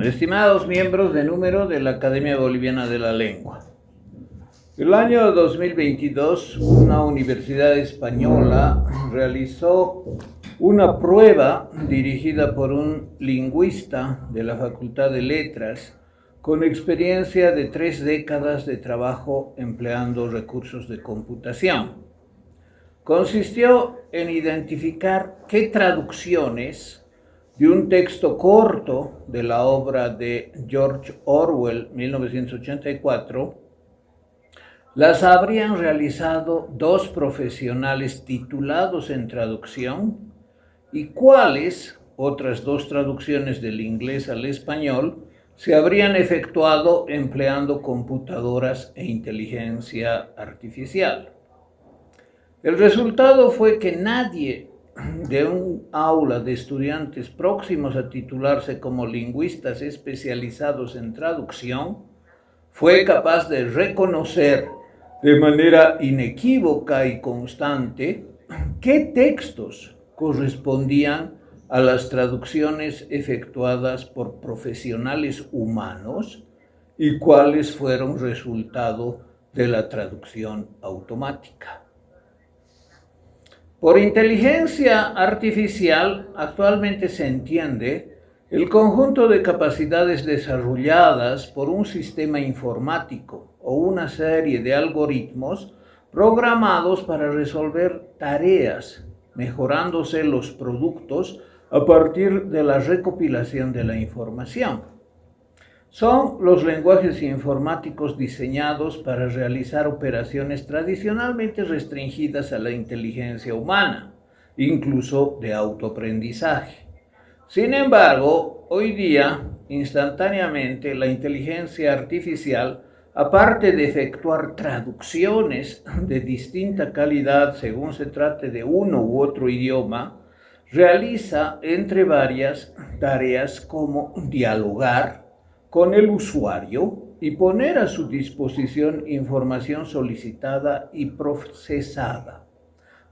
Estimados miembros de número de la Academia Boliviana de la Lengua, el año 2022 una universidad española realizó una prueba dirigida por un lingüista de la Facultad de Letras con experiencia de 3 décadas de trabajo empleando recursos de computación. Consistió en identificar qué traducciones de un texto corto de la obra de George Orwell, 1984, las habrían realizado 2 profesionales titulados en traducción y cuáles otras 2 traducciones del inglés al español se habrían efectuado empleando computadoras e inteligencia artificial. El resultado fue que nadie de un aula de estudiantes próximos a titularse como lingüistas especializados en traducción fue capaz de reconocer de manera inequívoca y constante qué textos correspondían a las traducciones efectuadas por profesionales humanos y cuáles fueron resultado de la traducción automática. Por inteligencia artificial actualmente se entiende el conjunto de capacidades desarrolladas por un sistema informático o una serie de algoritmos programados para resolver tareas, mejorándose los productos a partir de la recopilación de la información. Son los lenguajes informáticos diseñados para realizar operaciones tradicionalmente restringidas a la inteligencia humana, incluso de autoaprendizaje. Sin embargo, hoy día, instantáneamente, la inteligencia artificial, aparte de efectuar traducciones de distinta calidad según se trate de uno u otro idioma, realiza entre varias tareas como dialogar con el usuario y poner a su disposición información solicitada y procesada.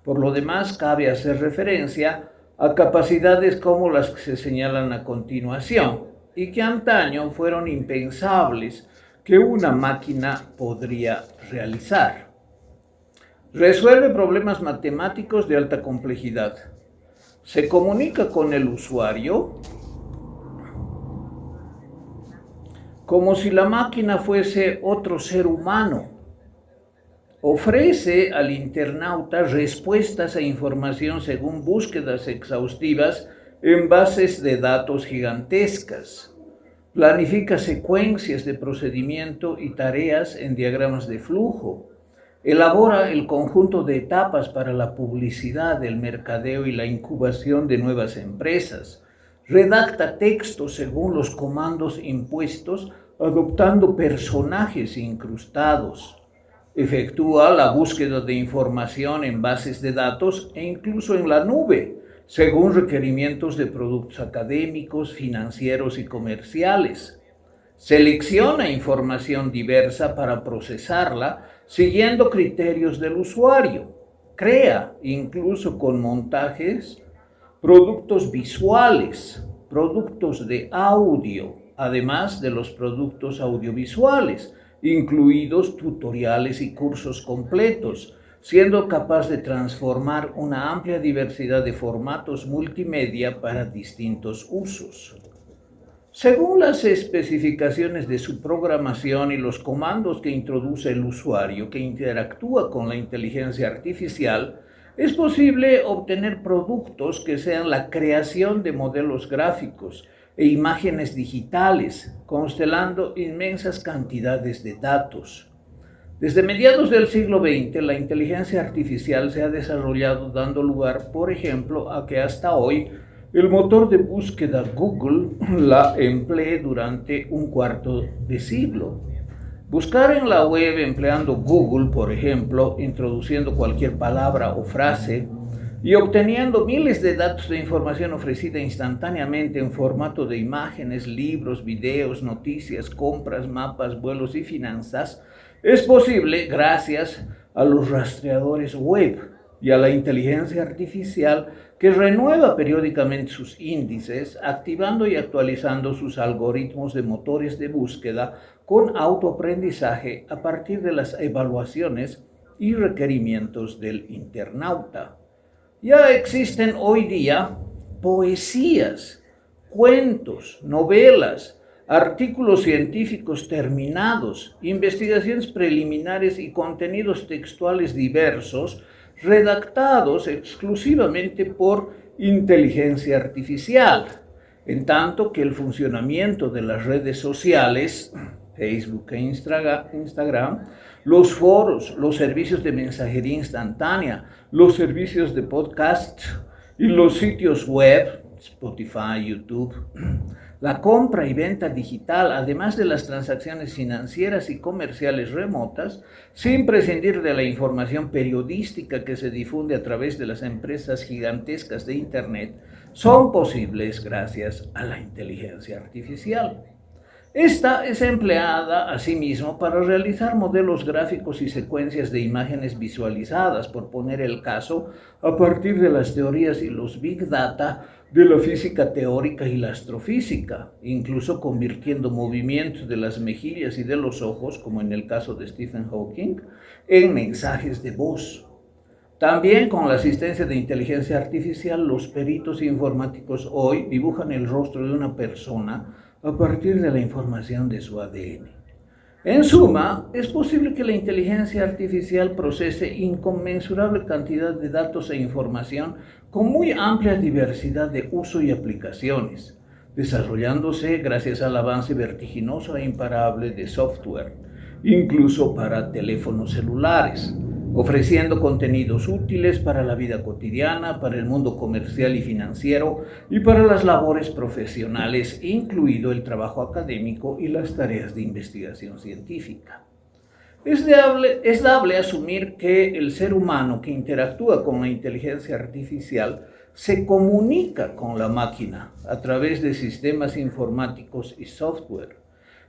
Por lo demás, cabe hacer referencia a capacidades como las que se señalan a continuación y que antaño fueron impensables que una máquina podría realizar. Resuelve problemas matemáticos de alta complejidad. Se comunica con el usuario como si la máquina fuese otro ser humano. Ofrece al internauta respuestas e información según búsquedas exhaustivas en bases de datos gigantescas. Planifica secuencias de procedimiento y tareas en diagramas de flujo. Elabora el conjunto de etapas para la publicidad, el mercadeo y la incubación de nuevas empresas. Redacta textos según los comandos impuestos, adoptando personajes incrustados. Efectúa la búsqueda de información en bases de datos e incluso en la nube, según requerimientos de productos académicos, financieros y comerciales. Selecciona información diversa para procesarla siguiendo criterios del usuario. Crea, incluso con montajes, productos visuales, productos de audio, además de los productos audiovisuales, incluidos tutoriales y cursos completos, siendo capaz de transformar una amplia diversidad de formatos multimedia para distintos usos. Según las especificaciones de su programación y los comandos que introduce el usuario que interactúa con la inteligencia artificial, es posible obtener productos que sean la creación de modelos gráficos e imágenes digitales, constelando inmensas cantidades de datos. Desde mediados del siglo XX, la inteligencia artificial se ha desarrollado dando lugar, por ejemplo, a que hasta hoy el motor de búsqueda Google la emplee durante un cuarto de siglo. Buscar en la web empleando Google, por ejemplo, introduciendo cualquier palabra o frase y obteniendo miles de datos de información ofrecida instantáneamente en formato de imágenes, libros, videos, noticias, compras, mapas, vuelos y finanzas, es posible gracias a los rastreadores web, y a la inteligencia artificial que renueva periódicamente sus índices, activando y actualizando sus algoritmos de motores de búsqueda con autoaprendizaje a partir de las evaluaciones y requerimientos del internauta. Ya existen hoy día poesías, cuentos, novelas, artículos científicos terminados, investigaciones preliminares y contenidos textuales diversos redactados exclusivamente por inteligencia artificial, en tanto que el funcionamiento de las redes sociales, Facebook e Instagram, los foros, los servicios de mensajería instantánea, los servicios de podcast y los sitios web, Spotify, YouTube, la compra y venta digital, además de las transacciones financieras y comerciales remotas, sin prescindir de la información periodística que se difunde a través de las empresas gigantescas de Internet, son posibles gracias a la inteligencia artificial. Esta es empleada asimismo para realizar modelos gráficos y secuencias de imágenes visualizadas, por poner el caso, a partir de las teorías y los big data de la física teórica y la astrofísica, incluso convirtiendo movimientos de las mejillas y de los ojos, como en el caso de Stephen Hawking, en mensajes de voz. También con la asistencia de inteligencia artificial, los peritos informáticos hoy dibujan el rostro de una persona a partir de la información de su ADN. En suma, es posible que la inteligencia artificial procese inconmensurable cantidad de datos e información con muy amplia diversidad de uso y aplicaciones, desarrollándose gracias al avance vertiginoso e imparable de software, incluso para teléfonos celulares, ofreciendo contenidos útiles para la vida cotidiana, para el mundo comercial y financiero y para las labores profesionales, incluido el trabajo académico y las tareas de investigación científica. Es dable asumir que el ser humano que interactúa con la inteligencia artificial se comunica con la máquina a través de sistemas informáticos y software.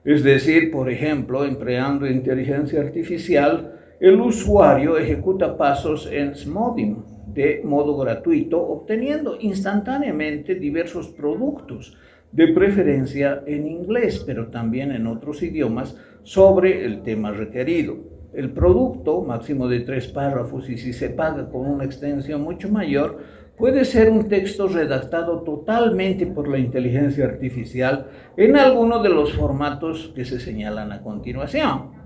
Es decir, por ejemplo, empleando inteligencia artificial, el usuario ejecuta pasos en Smodin de modo gratuito, obteniendo instantáneamente diversos productos, de preferencia en inglés, pero también en otros idiomas, sobre el tema requerido. El producto, máximo de 3 párrafos, y si se paga con una extensión mucho mayor, puede ser un texto redactado totalmente por la inteligencia artificial en alguno de los formatos que se señalan a continuación.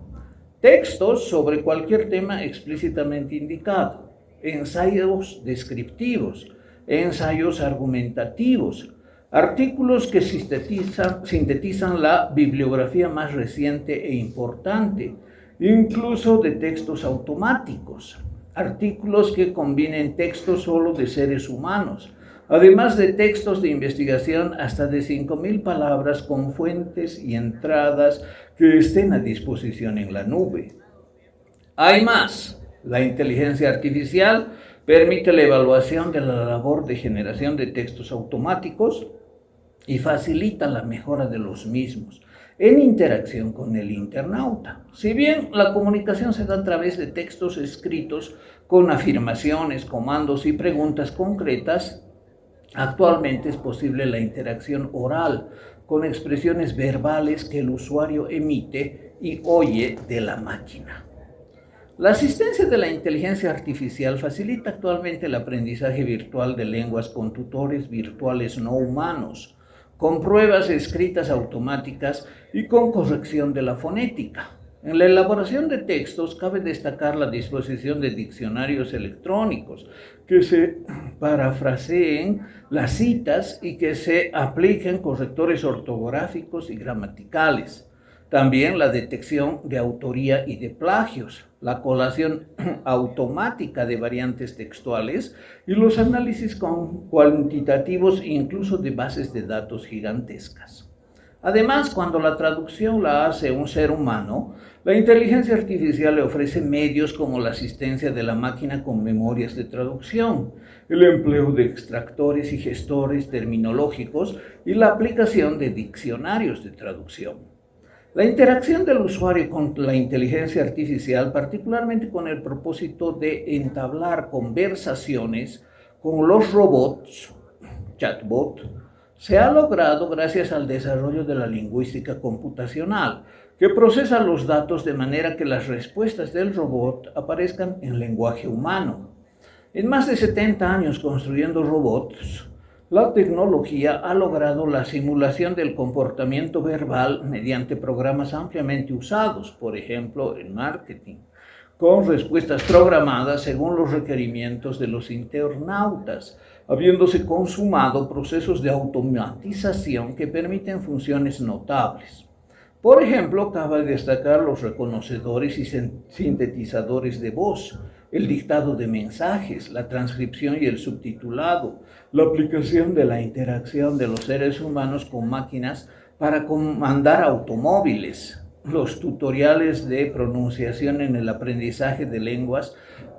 Textos sobre cualquier tema explícitamente indicado, ensayos descriptivos, ensayos argumentativos, artículos que sintetizan la bibliografía más reciente e importante, incluso de textos automáticos, artículos que combinen textos solo de seres humanos, además de textos de investigación hasta de 5.000 palabras con fuentes y entradas que estén a disposición en la nube. Hay más. La inteligencia artificial permite la evaluación de la labor de generación de textos automáticos y facilita la mejora de los mismos en interacción con el internauta. Si bien la comunicación se da a través de textos escritos con afirmaciones, comandos y preguntas concretas, actualmente es posible la interacción oral con expresiones verbales que el usuario emite y oye de la máquina. La asistencia de la inteligencia artificial facilita actualmente el aprendizaje virtual de lenguas con tutores virtuales no humanos, con pruebas escritas automáticas y con corrección de la fonética. En la elaboración de textos cabe destacar la disposición de diccionarios electrónicos que se parafraseen las citas y que se apliquen correctores ortográficos y gramaticales. También la detección de autoría y de plagios, la colación automática de variantes textuales y los análisis cuantitativos incluso de bases de datos gigantescas. Además, cuando la traducción la hace un ser humano, la inteligencia artificial le ofrece medios como la asistencia de la máquina con memorias de traducción, el empleo de extractores y gestores terminológicos y la aplicación de diccionarios de traducción. La interacción del usuario con la inteligencia artificial, particularmente con el propósito de entablar conversaciones con los robots, chatbot, se ha logrado gracias al desarrollo de la lingüística computacional, que procesa los datos de manera que las respuestas del robot aparezcan en lenguaje humano. En más de 70 años construyendo robots, la tecnología ha logrado la simulación del comportamiento verbal mediante programas ampliamente usados, por ejemplo, en marketing, con respuestas programadas según los requerimientos de los internautas, habiéndose consumado procesos de automatización que permiten funciones notables. Por ejemplo, cabe destacar los reconocedores y sintetizadores de voz, el dictado de mensajes, la transcripción y el subtitulado, la aplicación de la interacción de los seres humanos con máquinas para comandar automóviles, los tutoriales de pronunciación en el aprendizaje de lenguas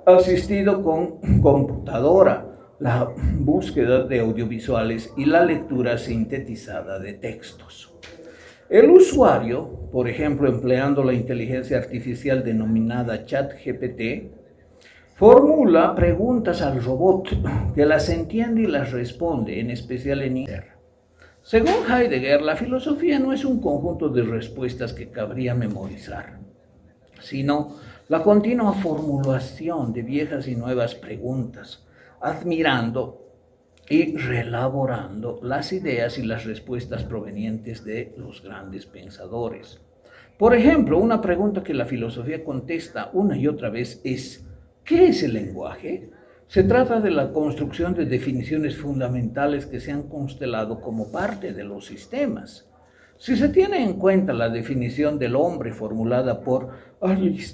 asistido con computadora, la búsqueda de audiovisuales y la lectura sintetizada de textos. El usuario, por ejemplo, empleando la inteligencia artificial denominada ChatGPT, formula preguntas al robot que las entiende y las responde, en especial en inglés. Según Heidegger, la filosofía no es un conjunto de respuestas que cabría memorizar, sino la continua formulación de viejas y nuevas preguntas, admirando y reelaborando las ideas y las respuestas provenientes de los grandes pensadores. Por ejemplo, una pregunta que la filosofía contesta una y otra vez es: ¿qué es el lenguaje? Se trata de la construcción de definiciones fundamentales que se han constelado como parte de los sistemas. Si se tiene en cuenta la definición del hombre formulada por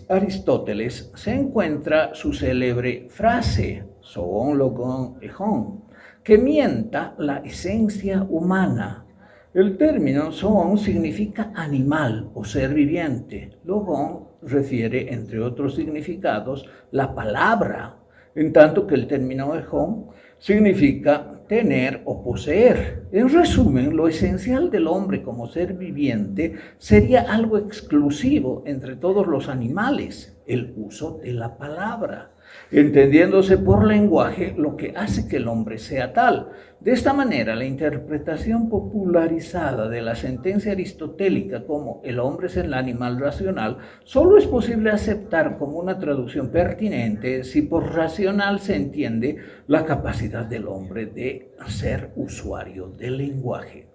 Aristóteles, se encuentra su célebre frase, zoon logon echon, que mienta la esencia humana. El término zoon significa animal o ser viviente. Logon refiere, entre otros significados, la palabra, en tanto que el término echon significa tener o poseer. En resumen, lo esencial del hombre como ser viviente sería algo exclusivo entre todos los animales, el uso de la palabra, entendiéndose por lenguaje lo que hace que el hombre sea tal. De esta manera, la interpretación popularizada de la sentencia aristotélica como el hombre es el animal racional solo es posible aceptar como una traducción pertinente si por racional se entiende la capacidad del hombre de ser usuario del lenguaje.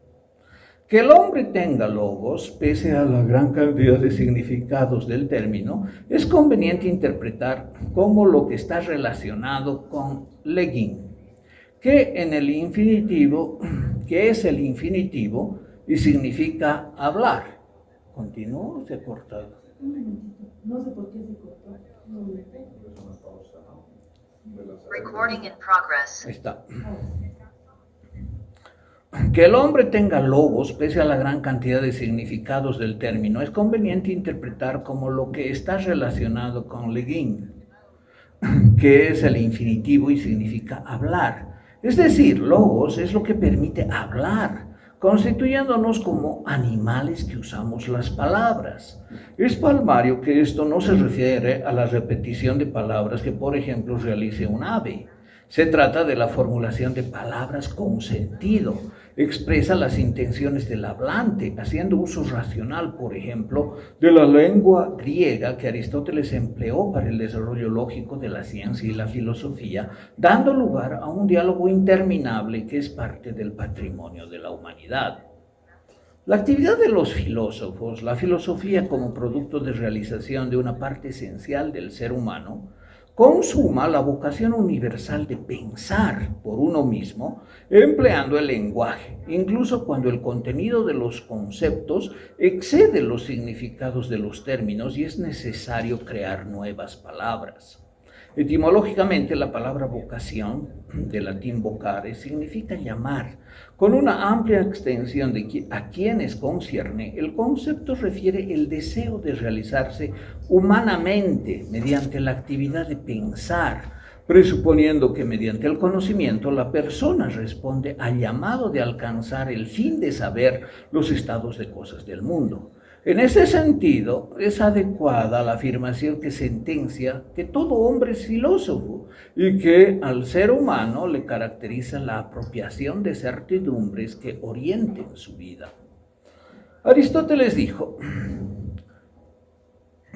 Que el hombre tenga logos, pese a la gran cantidad de significados del término, es conveniente interpretar como lo que está relacionado con legin, que es el infinitivo y significa hablar. ¿Continúo o se ha cortado? No sé por qué se cortó. Recording in progress. Ahí está. Que el hombre tenga logos, pese a la gran cantidad de significados del término, es conveniente interpretar como lo que está relacionado con legin, que es el infinitivo y significa hablar. Es decir, logos es lo que permite hablar, constituyéndonos como animales que usamos las palabras. Es palmario que esto no se refiere a la repetición de palabras que, por ejemplo, realice un ave. Se trata de la formulación de palabras con sentido. Expresa las intenciones del hablante, haciendo uso racional, por ejemplo, de la lengua griega que Aristóteles empleó para el desarrollo lógico de la ciencia y la filosofía, dando lugar a un diálogo interminable que es parte del patrimonio de la humanidad. La actividad de los filósofos, la filosofía como producto de realización de una parte esencial del ser humano, consuma la vocación universal de pensar por uno mismo, empleando el lenguaje, incluso cuando el contenido de los conceptos excede los significados de los términos y es necesario crear nuevas palabras. Etimológicamente, la palabra vocación, del latín vocare, significa llamar. Con una amplia extensión de a quienes concierne, el concepto refiere el deseo de realizarse humanamente mediante la actividad de pensar, presuponiendo que mediante el conocimiento la persona responde al llamado de alcanzar el fin de saber los estados de cosas del mundo. En ese sentido, es adecuada la afirmación que sentencia que todo hombre es filósofo y que al ser humano le caracteriza la apropiación de certidumbres que orienten su vida. Aristóteles dijo: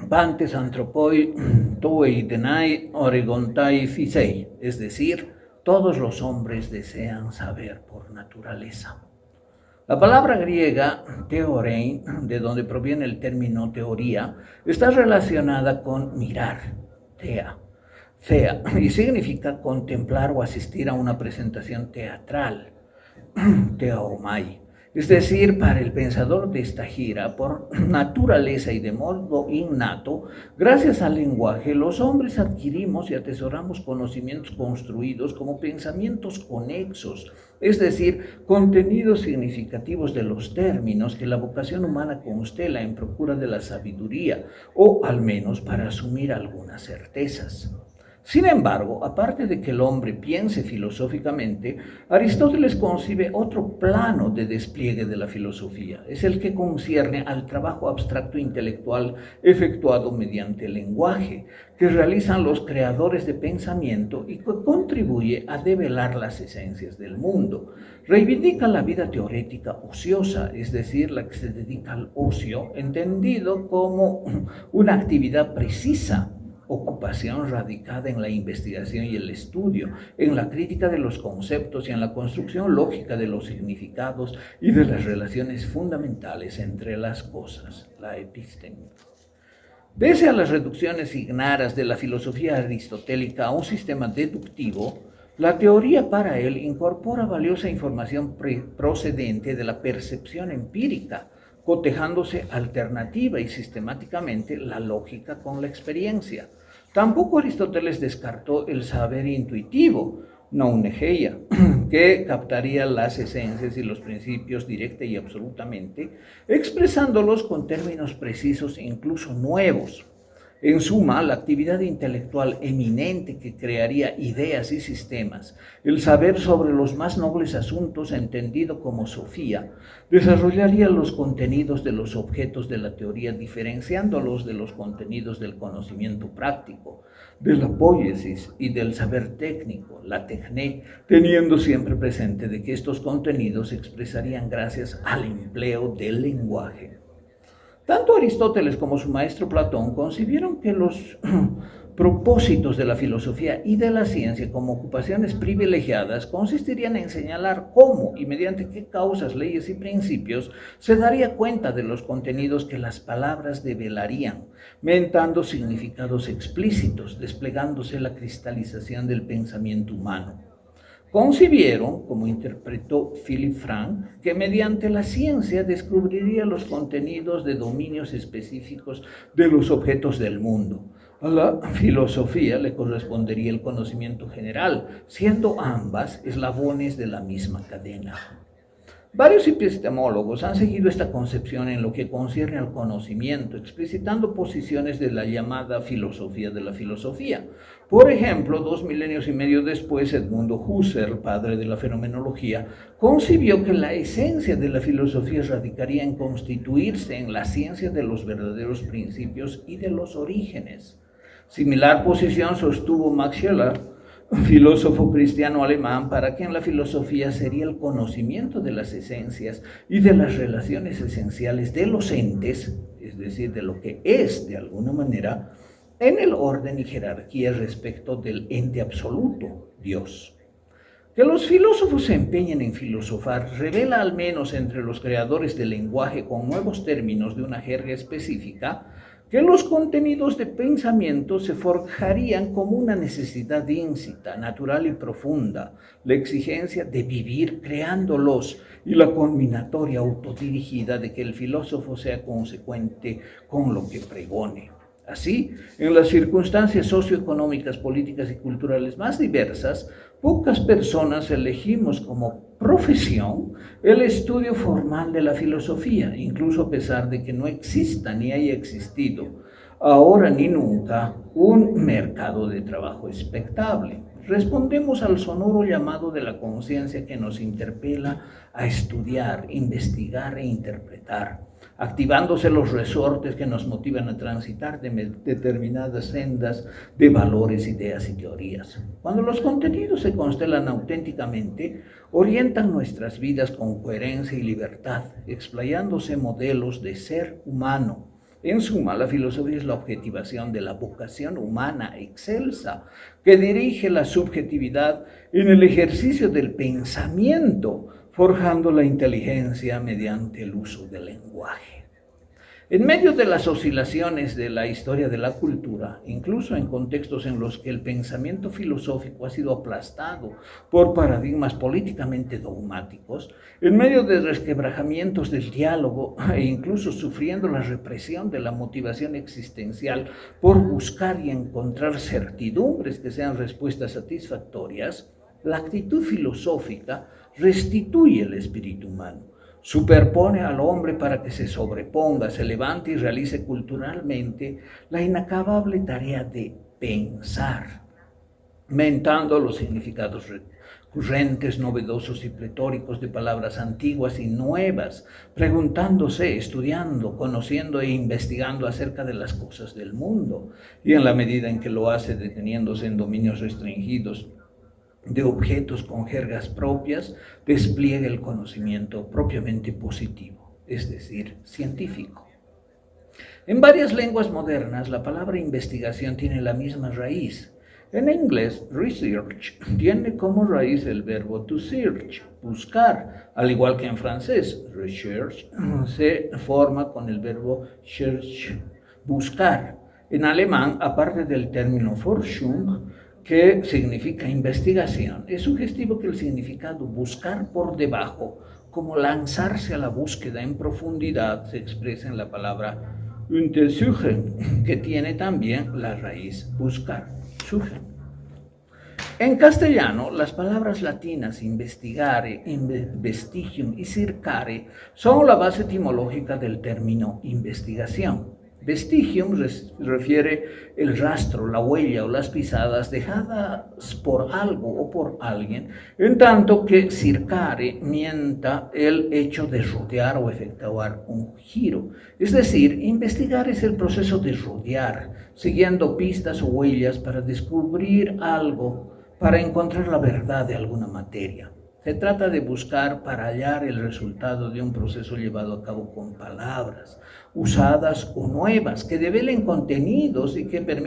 Pantes anthropoi toi denai oregontai physei, es decir, todos los hombres desean saber por naturaleza. La palabra griega theorein, de donde proviene el término teoría, está relacionada con mirar, thea, y significa contemplar o asistir a una presentación teatral, theaomai. Es decir, para el pensador de esta gira, por naturaleza y de modo innato, gracias al lenguaje, los hombres adquirimos y atesoramos conocimientos construidos como pensamientos conexos, es decir, contenidos significativos de los términos que la vocación humana constela en procura de la sabiduría, o al menos para asumir algunas certezas. Sin embargo, aparte de que el hombre piense filosóficamente, Aristóteles concibe otro plano de despliegue de la filosofía. Es el que concierne al trabajo abstracto intelectual efectuado mediante el lenguaje, que realizan los creadores de pensamiento y que contribuye a develar las esencias del mundo. Reivindica la vida teorética ociosa, es decir, la que se dedica al ocio, entendido como una actividad precisa, ocupación radicada en la investigación y el estudio, en la crítica de los conceptos y en la construcción lógica de los significados y de las relaciones fundamentales entre las cosas, la episteme. Pese a las reducciones ignaras de la filosofía aristotélica a un sistema deductivo, la teoría para él incorpora valiosa información procedente de la percepción empírica, cotejándose alternativa y sistemáticamente la lógica con la experiencia. Tampoco Aristóteles descartó el saber intuitivo, nounegeia, que captaría las esencias y los principios directa y absolutamente, expresándolos con términos precisos e incluso nuevos. En suma, la actividad intelectual eminente que crearía ideas y sistemas, el saber sobre los más nobles asuntos entendido como sofía, desarrollaría los contenidos de los objetos de la teoría diferenciándolos de los contenidos del conocimiento práctico, de la poiesis y del saber técnico, la techné, teniendo siempre presente de que estos contenidos se expresarían gracias al empleo del lenguaje. Tanto Aristóteles como su maestro Platón concibieron que los propósitos de la filosofía y de la ciencia como ocupaciones privilegiadas consistirían en señalar cómo y mediante qué causas, leyes y principios se daría cuenta de los contenidos que las palabras develarían, mentando significados explícitos, desplegándose la cristalización del pensamiento humano. Concibieron, como interpretó Philipp Frank, que mediante la ciencia descubriría los contenidos de dominios específicos de los objetos del mundo. A la filosofía le correspondería el conocimiento general, siendo ambas eslabones de la misma cadena. Varios epistemólogos han seguido esta concepción en lo que concierne al conocimiento, explicitando posiciones de la llamada filosofía de la filosofía. Por ejemplo, 2 milenios y medio después, Edmundo Husserl, padre de la fenomenología, concibió que la esencia de la filosofía radicaría en constituirse en la ciencia de los verdaderos principios y de los orígenes. Similar posición sostuvo Max Scheler, filósofo cristiano alemán, para quien la filosofía sería el conocimiento de las esencias y de las relaciones esenciales de los entes, es decir, de lo que es de alguna manera, en el orden y jerarquía respecto del ente absoluto, Dios. Que los filósofos se empeñen en filosofar revela, al menos entre los creadores del lenguaje con nuevos términos de una jerga específica, que los contenidos de pensamiento se forjarían como una necesidad íncita, natural y profunda, la exigencia de vivir creándolos y la combinatoria autodirigida de que el filósofo sea consecuente con lo que pregone. Así, en las circunstancias socioeconómicas, políticas y culturales más diversas, pocas personas elegimos como profesión el estudio formal de la filosofía, incluso a pesar de que no exista ni haya existido, ahora ni nunca, un mercado de trabajo expectable. respondemos al sonoro llamado de la conciencia que nos interpela a estudiar, investigar e interpretar, activándose los resortes que nos motivan a transitar determinadas sendas de valores, ideas y teorías. Cuando los contenidos se constelan auténticamente, orientan nuestras vidas con coherencia y libertad, explayándose modelos de ser humano. En suma, la filosofía es la objetivación de la vocación humana excelsa que dirige la subjetividad en el ejercicio del pensamiento, forjando la inteligencia mediante el uso del lenguaje. En medio de las oscilaciones de la historia de la cultura, incluso en contextos en los que el pensamiento filosófico ha sido aplastado por paradigmas políticamente dogmáticos, en medio de resquebrajamientos del diálogo e incluso sufriendo la represión de la motivación existencial por buscar y encontrar certidumbres que sean respuestas satisfactorias, la actitud filosófica restituye el espíritu humano. Superpone al hombre para que se sobreponga, se levante y realice culturalmente la inacabable tarea de pensar, mentando los significados recurrentes, novedosos y pletóricos de palabras antiguas y nuevas, preguntándose, estudiando, conociendo e investigando acerca de las cosas del mundo, y en la medida en que lo hace deteniéndose en dominios restringidos de objetos con jergas propias, despliega el conocimiento propiamente positivo, es decir, científico. En varias lenguas modernas, la palabra investigación tiene la misma raíz. En inglés, research tiene como raíz el verbo to search, buscar, al igual que en francés, recherche se forma con el verbo cherche, buscar. En alemán, aparte del término Forschung, que significa investigación, es sugestivo que el significado buscar por debajo, como lanzarse a la búsqueda en profundidad, se expresa en la palabra untersuchen, que tiene también la raíz buscar, suchen. En castellano, las palabras latinas investigare, investigium y circare son la base etimológica del término investigación. Vestigium refiere el rastro, la huella o las pisadas dejadas por algo o por alguien, en tanto que circare mienta el hecho de rodear o efectuar un giro. Es decir, investigar es el proceso de rodear, siguiendo pistas o huellas para descubrir algo, para encontrar la verdad de alguna materia. Se trata de buscar para hallar el resultado de un proceso llevado a cabo con palabras, usadas o nuevas, que develen contenidos y que permitan